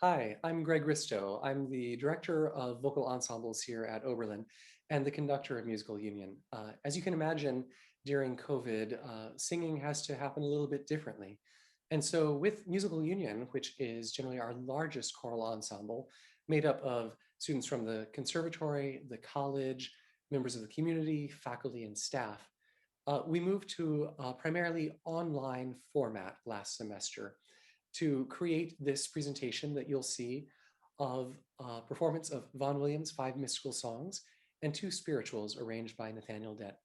Hi, I'm Greg Risto. I'm the director of vocal ensembles here at Oberlin and the conductor of Musical Union. As you can imagine, during COVID, singing has to happen a little bit differently. And so with Musical Union, which is generally our largest choral ensemble, made up of students from the conservatory, the college, members of the community, faculty, and staff, we moved to a primarily online format last semester to create this presentation that you'll see of a performance of Vaughan Williams' 5 mystical songs and 2 spirituals arranged by Nathaniel Dett.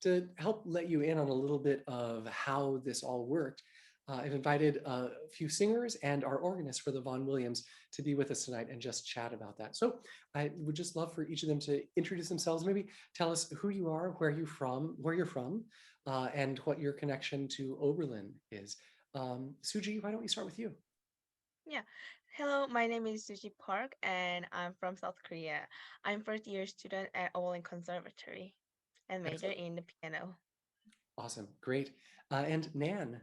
To help let you in on a little bit of how this all worked, I've invited a few singers and our organist for the Vaughan Williams to be with us tonight and just chat about that. So I would just love for each of them to introduce themselves, maybe tell us who you are, where you're from, and what your connection to Oberlin is. Suji, why don't we start with you? Yeah. Hello, my name is Suji Park and I'm from South Korea. I'm first year student at Oberlin Conservatory and major Excellent. in the piano. Awesome. Great. And Nan.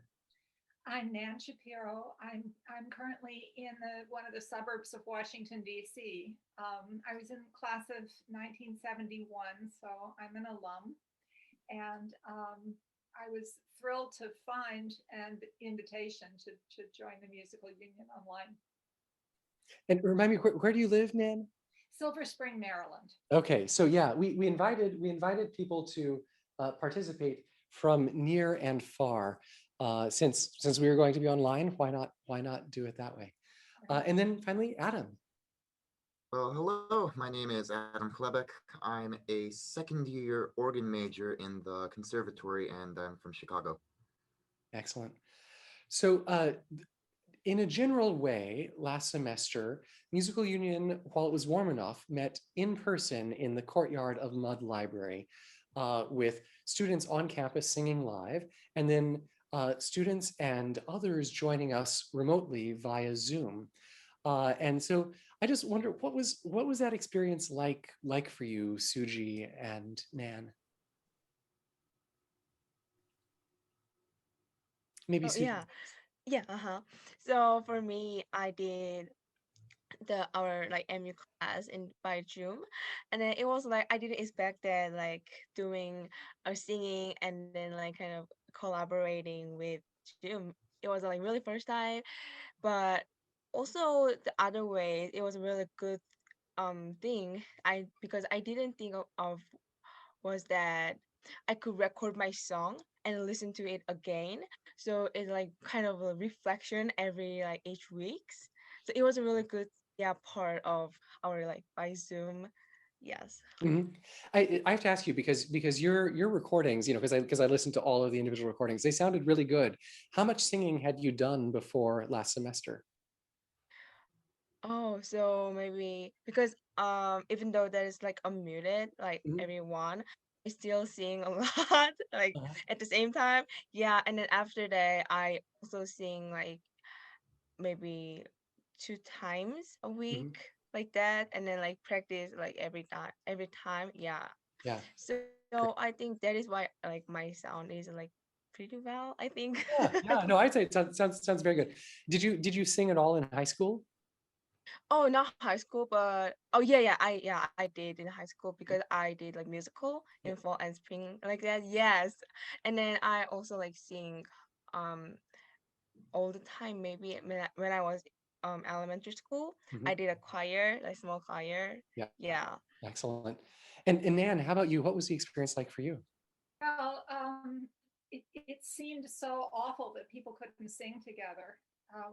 I'm Nan Shapiro. I'm currently in one of the suburbs of Washington D.C. I was in class of 1971, so I'm an alum, and I was thrilled to find an invitation to join the Musical Union online. And remind me, where do you live, Nan? Silver Spring, Maryland. Okay, so yeah, we invited people to participate from near and far. Since we were going to be online, why not do it that way? And then finally, Adam. Well, hello. My name is Adam Klebeck. I'm a second year organ major in the conservatory and I'm from Chicago. Excellent. So in a general way, last semester, Musical Union, while it was warm enough, met in person in the courtyard of Mudd Library with students on campus singing live, and then students and others joining us remotely via Zoom. And so I just wonder, what was that experience like for you, Suji and Nan? Maybe Oh Suji. yeah. Yeah, uh-huh. So for me, I did the our like MU class in by Zoom, and then it was like I didn't expect that like doing or singing and then like kind of collaborating with Zoom. It was like really first time, but also the other way it was a really good thing. I because I didn't think of was that I could record my song and listen to it again. So it's like kind of a reflection every like each weeks. So it was a really good part of our like by Zoom. Yes. Mhm. I have to ask you because your recordings, because I listened to all of the individual recordings, they sounded really good. How much singing had you done before last semester? Oh, so maybe because even though that is like unmuted, like Mhm. everyone, I still sing a lot like Uh-huh. at the same time. Yeah, and then after that I also sing like maybe 2 times a week Mhm. like that, and then like practice like every time. Yeah. Yeah, So I great. think that is why like my sound is like pretty well, I think. Yeah, yeah. No, I'd say it sounds very good. Did you sing at all in high school? Oh, not high school, but oh yeah, I did in high school because I did like musical Yeah. in fall and spring like that. Yes. And then I also like sing um all the time maybe when I was elementary school. Mhm. I did a choir, like small choir. Yeah, Yeah. excellent. And Nan, how about you? What was the experience like for you? Well, it seemed so awful that people couldn't sing together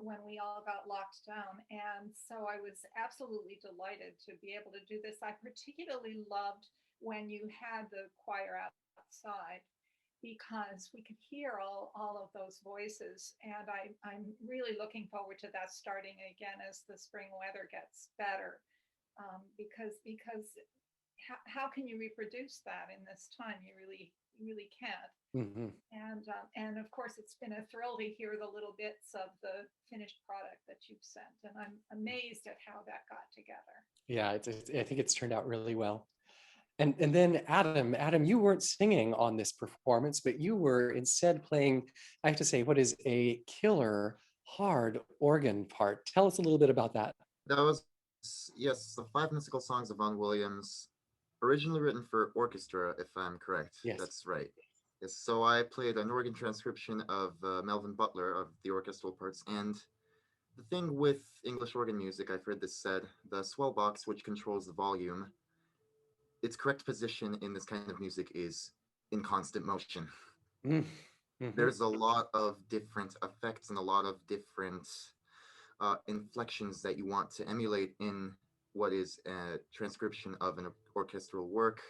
when we all got locked down. And so I was absolutely delighted to be able to do this. I particularly loved when you had the choir outside because we could hear all of those voices. And I'm really looking forward to that starting again as the spring weather gets better. Because how can you reproduce that in this time? You really can't. Mhm. And of course, it's been a thrill to hear the little bits of the finished product that you've sent, and I'm amazed at how that got together. Yeah, I think it's turned out really well. And then Adam, you weren't singing on this performance, but you were instead playing, I have to say, what is a killer hard organ part. Tell us a little bit about that. That was, yes, the five mystical songs of Vaughan Williams, originally written for orchestra, if I'm correct. Yes. That's right. Yes, so I played an organ transcription of Melvin Butler of the orchestral parts. And the thing with English organ music, I've heard this said, the swell box, which controls the volume, its correct position in this kind of music is in constant motion. Mm. Mhm. There's a lot of different effects and a lot of different inflections that you want to emulate in what is a transcription of an orchestral work.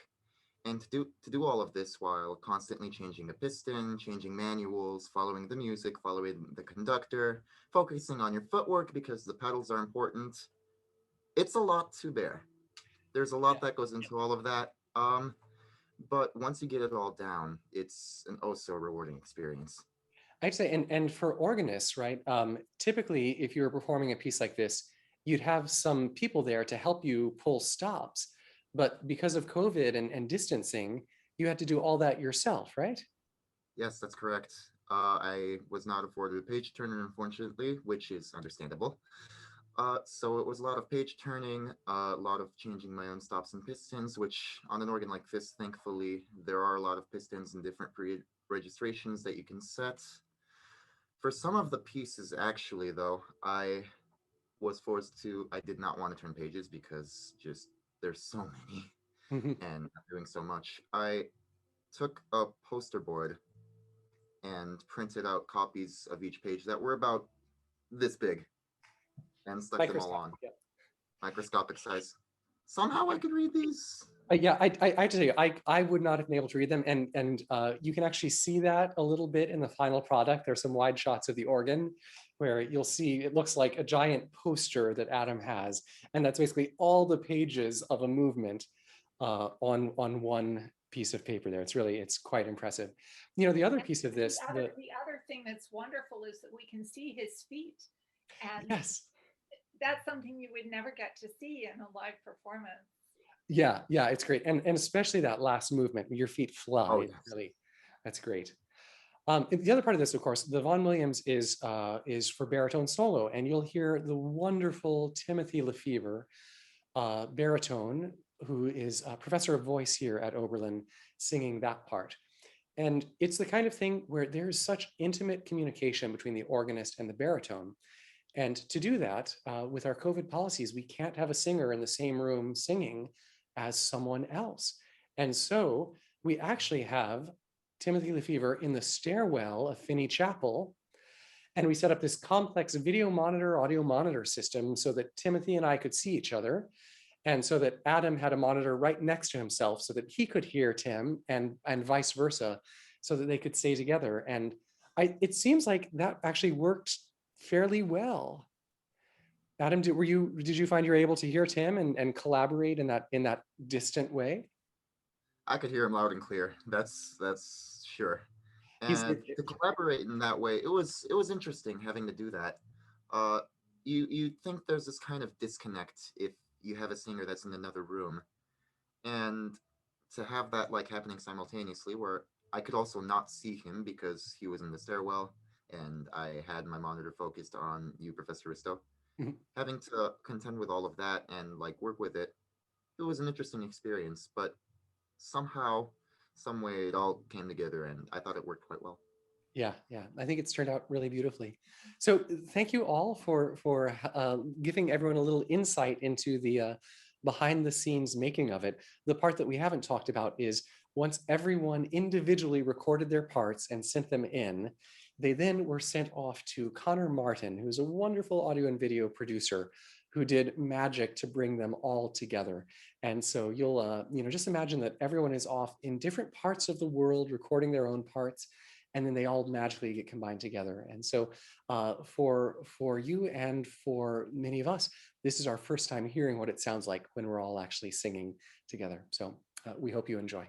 And to do all of this while constantly changing the piston, changing manuals, following the music, following the conductor, focusing on your footwork because the pedals are important. It's a lot to bear. There's a lot that goes into all of that. But once you get it all down, it's an oh so rewarding experience. I'd say, and for organists, right? Typically, if you were performing a piece like this, you'd have some people there to help you pull stops. But because of COVID and distancing, you had to do all that yourself, right? Yes, that's correct. I was not afforded a page turner, unfortunately, which is understandable. So it was a lot of page turning, a lot of changing my own stops and pistons, which on an organ like this, thankfully, there are a lot of pistons and different registrations that you can set. For some of the pieces, actually, though, I did not want to turn pages because just there's so many Mhm. and I'm doing so much. I took a poster board and printed out copies of each page that were about this big and stuck them all on Microscopic, yeah. microscopic size. Somehow I could read these. Yeah, I have to tell you, I would not have been able to read them, and you can actually see that a little bit in the final product. There's some wide shots of the organ where you'll see it looks like a giant poster that Adam has, and that's basically all the pages of a movement on one piece of paper there. It's quite impressive. You know, the other And piece of this, the other thing that's wonderful is that we can see his feet. And yes. that's something you would never get to see in a live performance. Yeah, it's great. And especially that last movement, your feet fly. Oh, It's yes. really, that's great. And the other part of this, of course, the Vaughan Williams is for baritone solo, and you'll hear the wonderful Timothy Lefevre, baritone, who is a professor of voice here at Oberlin, singing that part. And it's the kind of thing where there's such intimate communication between the organist and the baritone. And to do that, with our COVID policies, we can't have a singer in the same room singing as someone else. And so we actually have Timothy Lefevre in the stairwell of Finney Chapel. And we set up this complex video monitor, audio monitor system so that Timothy and I could see each other. And so that Adam had a monitor right next to himself so that he could hear Tim and vice versa, so that they could stay together. And it seems like that actually worked fairly well. Adam, did you find you were able to hear Tim and collaborate in that distant way? I could hear him loud and clear. That's sure. He's And to collaborate in that way, it was interesting having to do that. Uh, you think there's this kind of disconnect if you have a singer that's in another room, and to have that like happening simultaneously, where I could also not see him because he was in the stairwell, and I had my monitor focused on you, Professor Risto. Mhm. Having to contend with all of that and like work with it, it was an interesting experience, but somehow, some way, it all came together, and I thought it worked quite well. Yeah. I think it's turned out really beautifully. So thank you all for giving everyone a little insight into the behind the scenes making of it. The part that we haven't talked about is once everyone individually recorded their parts and sent them in, they then were sent off to Connor Martin, who's a wonderful audio and video producer who did magic to bring them all together. And so you'll just imagine that everyone is off in different parts of the world recording their own parts, and then they all magically get combined together. And so for you and for many of us, this is our first time hearing what it sounds like when we're all actually singing together. So we hope you enjoy.